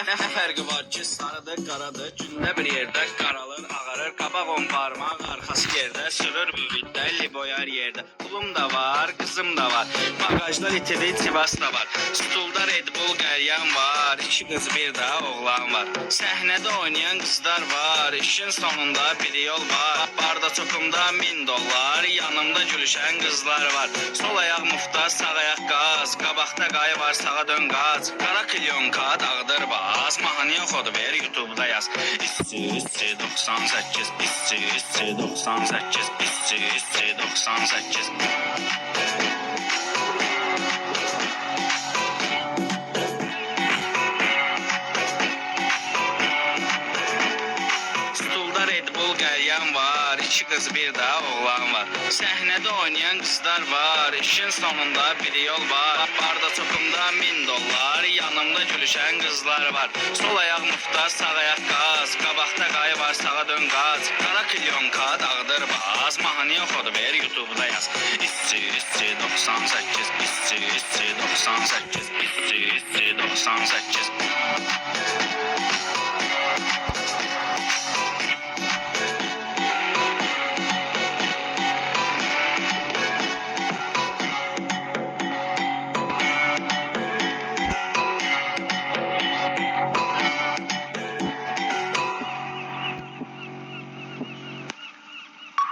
Nə fərqi var ki, sarıdır, qaradır, gündə bir yerdə qaralır, ağarır, qabaq on parmaq, arxası yerdə, sürür müviddə, liboyar yerdə. Pulum da var, qızım da var, bagajda litidi Sivas da var, stulda Red Bull qəryan var, 2 qız bir də oğlan var. Səhnədə oynayan qızlar var, işin sonunda bir yol var, barda çoxumda $1000, yanımda gülüşən qızlar var. Sol ayaq mufta, sağ ayaq qaz, qabaqda qayı var, sağa dön qaz. Qara klyonka, dağdır bas, mahnı yoxodu ver YouTube'da yaz. İssi 98, İssi 98, İssi 98. Stulda Red Bull qəryan var, 2 qız bir də oğlan var. Səhnədə oynayan qızlar var, işin sonunda bir yol var. Barda çoxumda $1000, yanımda gülüşən qızlar var. Sol ayaq mufta, sağ ayaq qaz, qabaqda qayı var, sağa dön qaz. Qara klyonka, dağdır bas, mahnı yoxodu ver YouTube'da yaz. İssi 98, İssi 98, İssi 98.